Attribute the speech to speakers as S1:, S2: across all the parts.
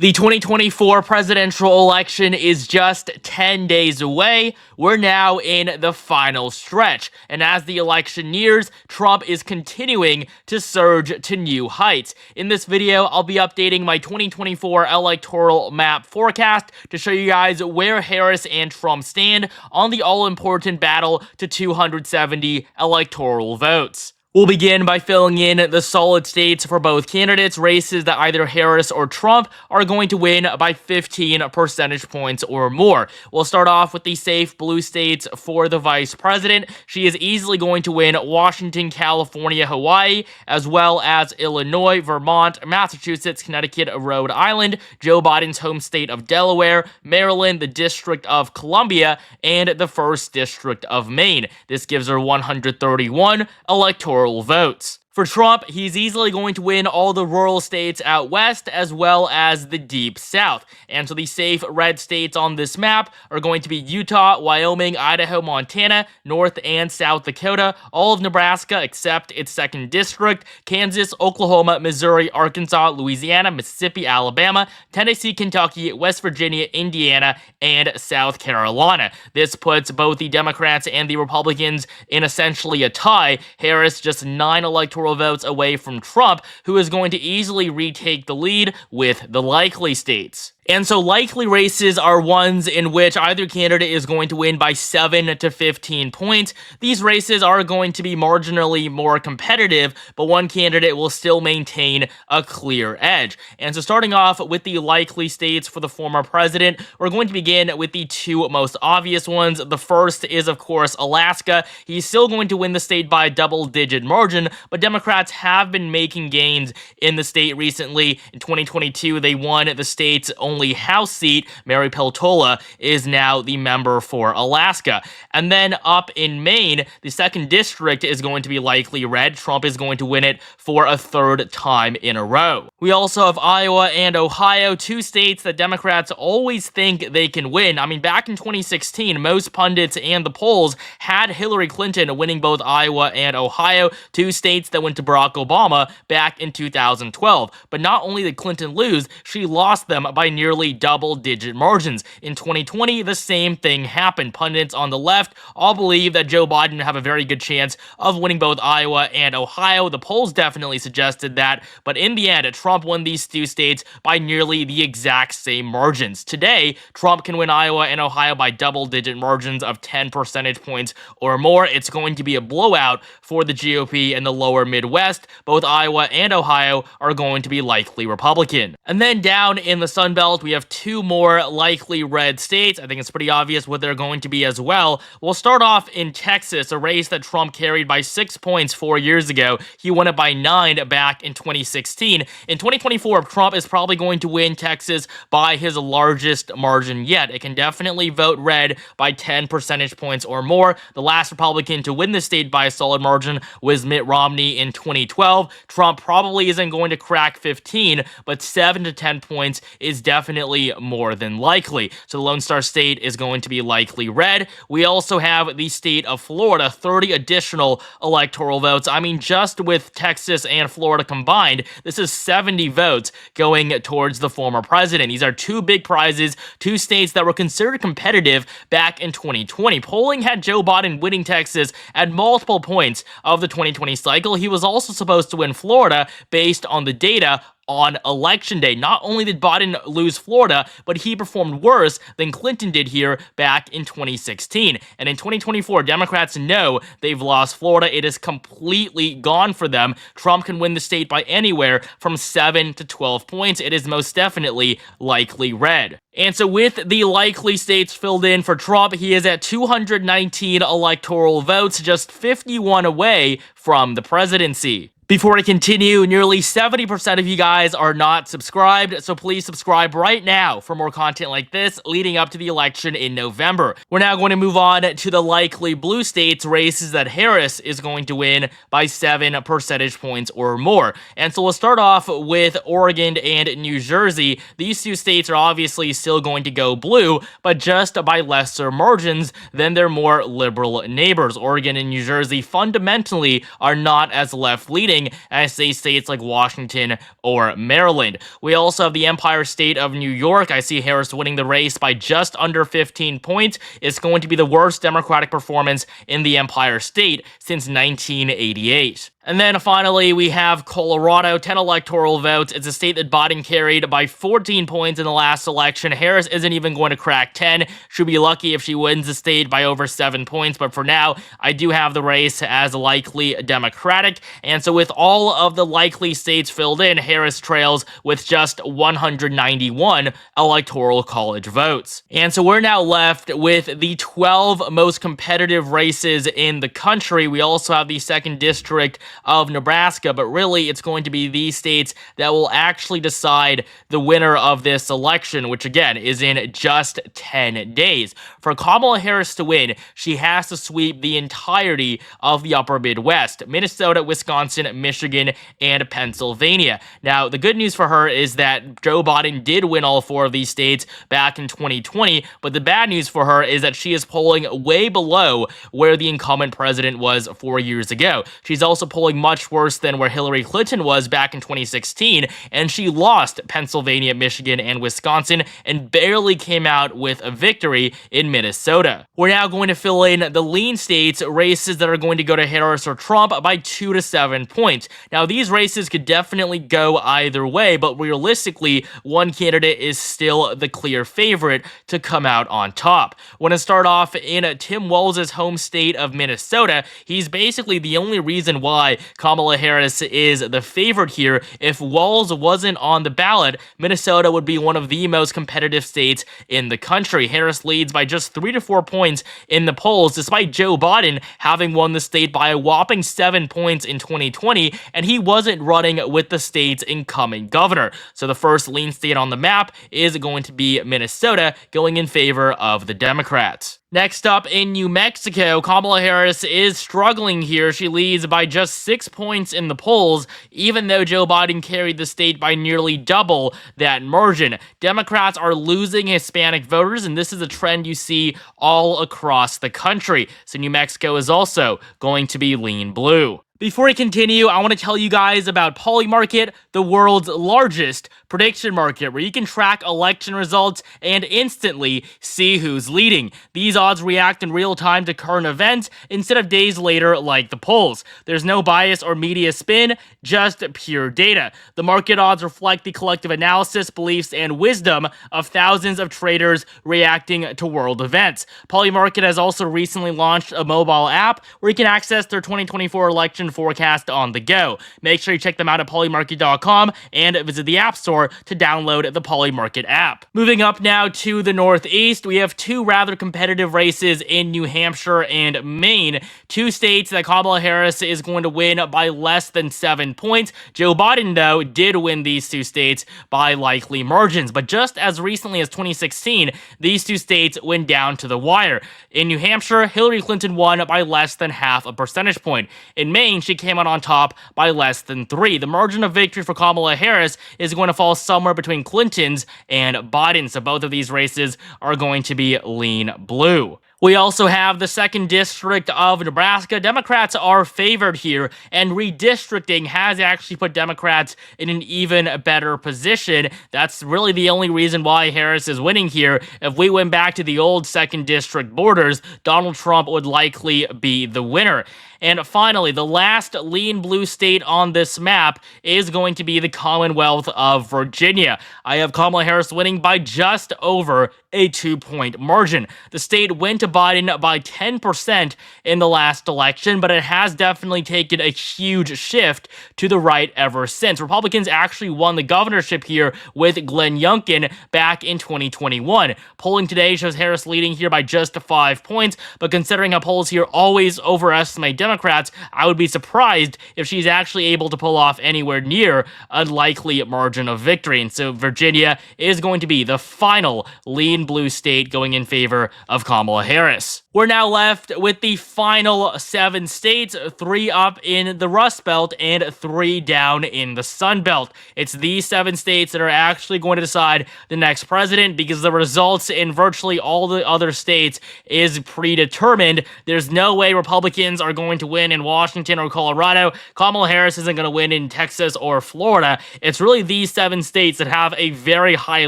S1: The 2024 presidential election is just 10 days away. We're now in the final stretch. And as the election nears, Trump is continuing to surge to new heights. In this video, I'll be updating my 2024 electoral map forecast to show you guys where Harris and Trump stand on the all-important battle to 270 electoral votes. We'll begin by filling in the solid states for both candidates, races that either Harris or Trump are going to win by 15 percentage points or more. We'll start off with the safe blue states for the vice president. She is easily going to win Washington, California, Hawaii, as well as Illinois, Vermont, Massachusetts, Connecticut, Rhode Island, Joe Biden's home state of Delaware, Maryland, the District of Columbia, and the 1st District of Maine. This gives her 131 electoral votes. For Trump, he's easily going to win all the rural states out west as well as the deep south. And so the safe red states on this map are going to be Utah, Wyoming, Idaho, Montana, North and South Dakota, all of Nebraska except its 2nd district, Kansas, Oklahoma, Missouri, Arkansas, Louisiana, Mississippi, Alabama, Tennessee, Kentucky, West Virginia, Indiana, and South Carolina. This puts both the Democrats and the Republicans in essentially a tie. Harris just 9 electoral votes away from Trump, who is going to easily retake the lead with the likely states. And so likely races are ones in which either candidate is going to win by 7 to 15 points. These races are going to be marginally more competitive, but one candidate will still maintain a clear edge. And so starting off with the likely states for the former president, we're going to begin with the 2 most obvious ones. The first is, of course, Alaska. He's still going to win the state by a double-digit margin, but Democrats have been making gains in the state recently. In 2022, they won the state's only House seat. Mary Peltola is now the member for Alaska. And then up in Maine, the 2nd district is going to be likely red. Trump is going to win it for a 3rd time in a row. We also have Iowa and Ohio, 2 states that Democrats always think they can win. I mean, back in 2016, most pundits and the polls had Hillary Clinton winning both Iowa and Ohio, 2 states that went to Barack Obama back in 2012. But not only did Clinton lose, she lost them by nearly double-digit margins. In 2020, the same thing happened. Pundits on the left all believe that Joe Biden would have a very good chance of winning both Iowa and Ohio. The polls definitely suggested that, but in the end, Trump won these 2 states by nearly the exact same margins. Today, Trump can win Iowa and Ohio by double-digit margins of 10 percentage points or more. It's going to be a blowout for the GOP in the lower Midwest. Both Iowa and Ohio are going to be likely Republican. And then down in the Sun Belt, we have 2 more likely red states. I think it's pretty obvious what they're going to be as well. We'll start off in Texas, a race that Trump carried by 6 points 4 years ago. He won it by 9 back in 2016. In 2024, Trump is probably going to win Texas by his largest margin yet. It can definitely vote red by 10 percentage points or more. The last Republican to win the state by a solid margin was Mitt Romney in 2012. Trump probably isn't going to crack 15, but 7 to 10 points is definitely more than likely. So the Lone Star State is going to be likely red. We also have the state of Florida, 30 additional electoral votes. I mean, just with Texas and Florida combined, this is 70 votes going towards the former president. These are 2 big prizes, 2 states that were considered competitive back in 2020. Polling had Joe Biden winning Texas at multiple points of the 2020 cycle. He was also supposed to win Florida based on the data on election day. Not only did Biden lose Florida, but he performed worse than Clinton did here back in 2016. And in 2024, Democrats know they've lost Florida. It is completely gone for them. Trump can win the state by anywhere from 7 to 12 points. It is most definitely likely red. And so with the likely states filled in for Trump, he is at 219 electoral votes, just 51 away from the presidency. Before I continue, nearly 70% of you guys are not subscribed, so please subscribe right now for more content like this leading up to the election in November. We're now going to move on to the likely blue states races that Harris is going to win by 7 percentage points or more. And so we'll start off with Oregon and New Jersey. These 2 states are obviously still going to go blue, but just by lesser margins than their more liberal neighbors. Oregon and New Jersey fundamentally are not as left-leaning winning as say states like Washington or Maryland. We also have the Empire State of New York. I see Harris winning the race by just under 15 points. It's going to be the worst Democratic performance in the Empire State since 1988. And then finally, we have Colorado, 10 electoral votes. It's a state that Biden carried by 14 points in the last election. Harris isn't even going to crack 10. She'll be lucky if she wins the state by over 7 points. But for now, I do have the race as likely Democratic. And so with all of the likely states filled in, Harris trails with just 191 electoral college votes. And so we're now left with the 12 most competitive races in the country. We also have the 2nd District of Nebraska, but really it's going to be these states that will actually decide the winner of this election, which again is in just 10 days. For Kamala Harris to win, she has to sweep the entirety of the upper Midwest: Minnesota, Wisconsin, Michigan, and Pennsylvania. Now, the good news for her is that Joe Biden did win all 4 of these states back in 2020, but the bad news for her is that she is polling way below where the incumbent president was 4 years ago. She's also polling much worse than where Hillary Clinton was back in 2016, and she lost Pennsylvania, Michigan, and Wisconsin, and barely came out with a victory in Minnesota. We're now going to fill in the lean states, races that are going to go to Harris or Trump by 2 to 7 points. Now, these races could definitely go either way, but realistically, one candidate is still the clear favorite to come out on top. I want to start off in Tim Walz's home state of Minnesota. He's basically the only reason why Kamala Harris is the favorite here. If Walz wasn't on the ballot, Minnesota would be one of the most competitive states in the country. Harris leads by just 3 to 4 points in the polls, despite Joe Biden having won the state by a whopping 7 points in 2020, and he wasn't running with the state's incoming governor. So the first lean state on the map is going to be Minnesota, going in favor of the Democrats. Next up, in New Mexico, Kamala Harris is struggling here. She leads by just 6 points in the polls, even though Joe Biden carried the state by nearly double that margin. Democrats are losing Hispanic voters, and this is a trend you see all across the country. So New Mexico is also going to be lean blue. Before we continue, I want to tell you guys about Polymarket, the world's largest prediction market, where you can track election results and instantly see who's leading. These odds react in real time to current events instead of days later like the polls. There's no bias or media spin, just pure data. The market odds reflect the collective analysis, beliefs, and wisdom of thousands of traders reacting to world events. Polymarket has also recently launched a mobile app where you can access their 2024 election forecast on the go. Make sure you check them out at polymarket.com and visit the App Store to download the Polymarket app. Moving up now to the Northeast, we have 2 rather competitive races in New Hampshire and Maine, 2 states that Kamala Harris is going to win by less than 7 points. Joe Biden, though, did win these 2 states by likely margins, but just as recently as 2016, these 2 states went down to the wire. In New Hampshire, Hillary Clinton won by less than half a percentage point. In Maine, she came out on top by less than 3. The margin of victory for Kamala Harris is going to fall somewhere between Clinton's and Biden, so both of these races are going to be lean blue. We also have the 2nd District of Nebraska. Democrats are favored here, and redistricting has actually put Democrats in an even better position. That's really the only reason why Harris is winning here. If we went back to the old 2nd District borders, Donald Trump would likely be the winner. And finally, the last lean blue state on this map is going to be the Commonwealth of Virginia. I have Kamala Harris winning by just over a 2-point margin. The state went to Biden by 10% in the last election, but it has definitely taken a huge shift to the right ever since. Republicans actually won the governorship here with Glenn Youngkin back in 2021. Polling today shows Harris leading here by just 5 points, but considering how polls here always overestimate Democrats, I would be surprised if she's actually able to pull off anywhere near a likely margin of victory. And so Virginia is going to be the final lean blue state going in favor of Kamala Harris. We're now left with the final 7 states, 3 up in the Rust Belt and 3 down in the Sun Belt. It's these 7 states that are actually going to decide the next president, because the results in virtually all the other states is predetermined. There's no way Republicans are going to win in Washington or Colorado. Kamala Harris isn't going to win in Texas or Florida. It's really these 7 states that have a very high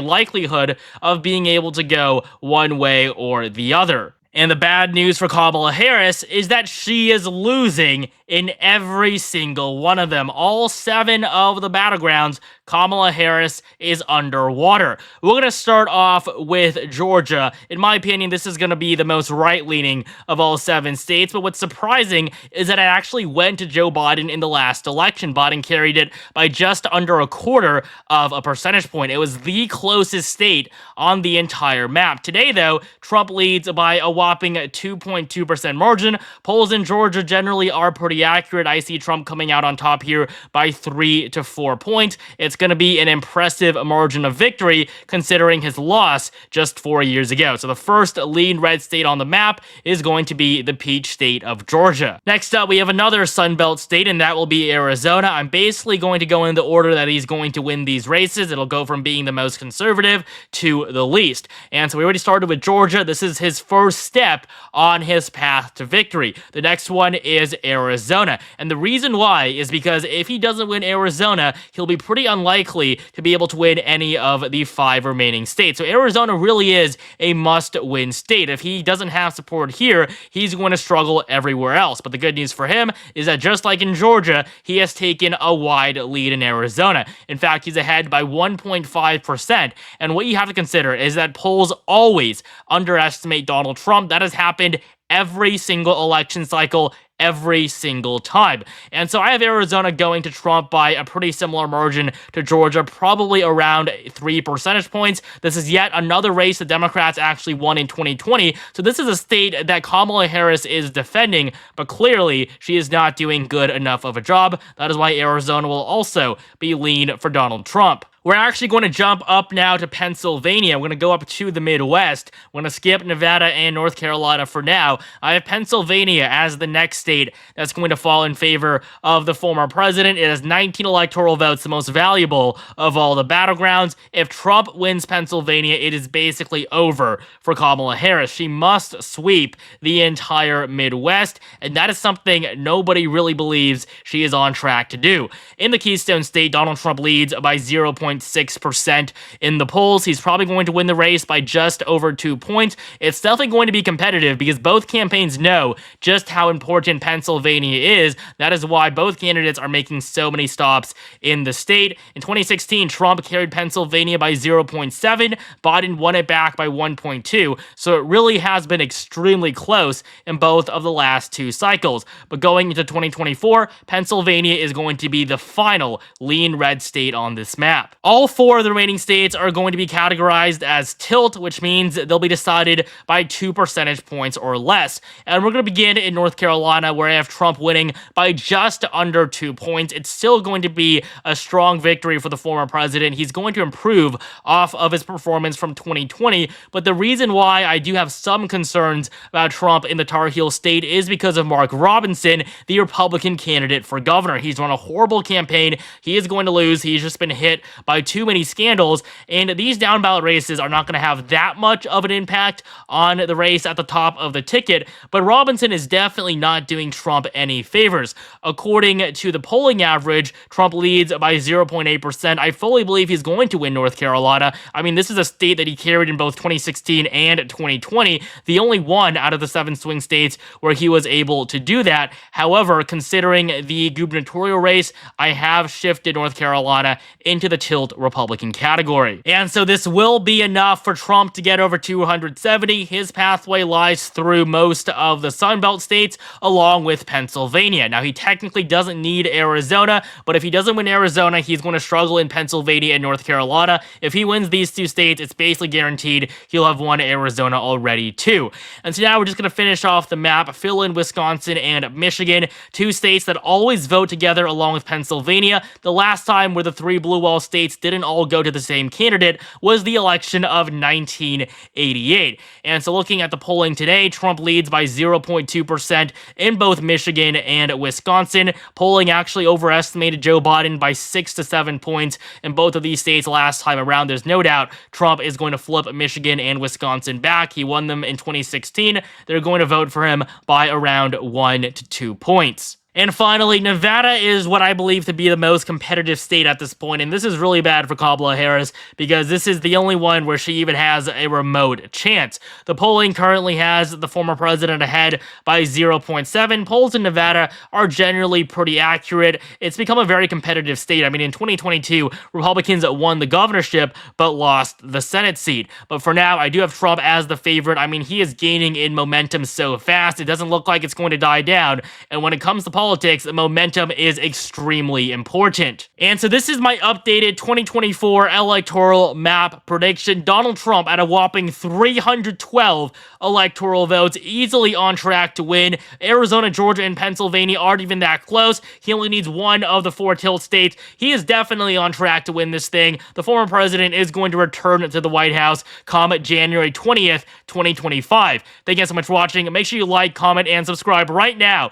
S1: likelihood of being able to go one way or the other. And the bad news for Kamala Harris is that she is losing in every single one of them. All 7 of the battlegrounds, Kamala Harris is underwater. We're going to start off with Georgia. In my opinion, this is going to be the most right-leaning of all 7 states, but what's surprising is that it actually went to Joe Biden in the last election. Biden carried it by just under a quarter of a percentage point. It was the closest state on the entire map. Today, though, Trump leads by a whopping 2.2% margin. Polls in Georgia generally are pretty accurate. I see Trump coming out on top here by 3 to 4 points. It's going to be an impressive margin of victory considering his loss just 4 years ago. So the first lean red state on the map is going to be the peach state of Georgia. Next up, we have another Sun Belt state, and that will be Arizona. I'm basically going to go in the order that he's going to win these races. It'll go from being the most conservative to the least. And so we already started with Georgia. This is his first step on his path to victory. The next one is Arizona. And the reason why is because if he doesn't win Arizona, he'll be pretty unlikely to be able to win any of the 5 remaining states. So Arizona really is a must-win state. If he doesn't have support here, he's going to struggle everywhere else. But the good news for him is that just like in Georgia, he has taken a wide lead in Arizona. In fact, he's ahead by 1.5%. And what you have to consider is that polls always underestimate Donald Trump. That has happened every single election cycle, every single time. And so I have Arizona going to Trump by a pretty similar margin to Georgia, probably around 3 percentage points. This is yet another race the Democrats actually won in 2020. So this is a state that Kamala Harris is defending, but clearly she is not doing good enough of a job. That is why Arizona will also be lean for Donald Trump. We're actually going to jump up now to Pennsylvania. We're going to go up to the Midwest. We're going to skip Nevada and North Carolina for now. I have Pennsylvania as the next state that's going to fall in favor of the former president. It has 19 electoral votes, the most valuable of all the battlegrounds. If Trump wins Pennsylvania, it is basically over for Kamala Harris. She must sweep the entire Midwest, and that is something nobody really believes she is on track to do. In the Keystone State, Donald Trump leads by 0.6% in the polls. He's probably going to win the race by just over 2 points. It's definitely going to be competitive because both campaigns know just how important Pennsylvania is. That is why both candidates are making so many stops in the state. In 2016, Trump carried Pennsylvania by 0.7. Biden won it back by 1.2. So it really has been extremely close in both of the last 2 cycles. But going into 2024, Pennsylvania is going to be the final lean red state on this map. All 4 of the remaining states are going to be categorized as tilt, which means they'll be decided by 2 percentage points or less. And we're going to begin in North Carolina, where I have Trump winning by just under 2 points. It's still going to be a strong victory for the former president. He's going to improve off of his performance from 2020. But the reason why I do have some concerns about Trump in the Tar Heel state is because of Mark Robinson, the Republican candidate for governor. He's run a horrible campaign. He is going to lose. He's just been hit by too many scandals, and these down ballot races are not going to have that much of an impact on the race at the top of the ticket, but Robinson is definitely not doing Trump any favors. According to the polling average, Trump leads by 0.8%. I fully believe he's going to win North Carolina. I mean, this is a state that he carried in both 2016 and 2020, the only one out of the 7 swing states where he was able to do that. However, considering the gubernatorial race, I have shifted North Carolina into the tilt Republican category. And so this will be enough for Trump to get over 270. His pathway lies through most of the Sun Belt states, along with Pennsylvania. Now, he technically doesn't need Arizona, but if he doesn't win Arizona, he's going to struggle in Pennsylvania and North Carolina. If he wins these 2 states, it's basically guaranteed he'll have won Arizona already, too. And so now we're just going to finish off the map, fill in Wisconsin and Michigan, 2 states that always vote together along with Pennsylvania. The last time were the 3 blue wall states states didn't all go to the same candidate was the election of 1988. And so looking at the polling today, Trump leads by 0.2% in both Michigan and Wisconsin. Polling actually overestimated Joe Biden by 6 to 7 points in both of these states last time around. There's no doubt Trump is going to flip Michigan and Wisconsin back. He won them in 2016. They're going to vote for him by around 1 to 2 points. And finally, Nevada is what I believe to be the most competitive state at this point, and this is really bad for Kamala Harris because this is the only one where she even has a remote chance. The polling currently has the former president ahead by 0.7. Polls in Nevada are generally pretty accurate. It's become a very competitive state. I mean, in 2022, Republicans won the governorship but lost the Senate seat. But for now, I do have Trump as the favorite. I mean, he is gaining in momentum so fast. It doesn't look like it's going to die down. And when it comes to politics, momentum is extremely important. And so this is my updated 2024 electoral map prediction. Donald Trump at a whopping 312 electoral votes, easily on track to win. Arizona, Georgia, and Pennsylvania aren't even that close. He only needs one of the 4 tilt states. He is definitely on track to win this thing. The former president is going to return to the White House come January 20th, 2025. Thank you guys so much for watching. Make sure you like, comment, and subscribe right now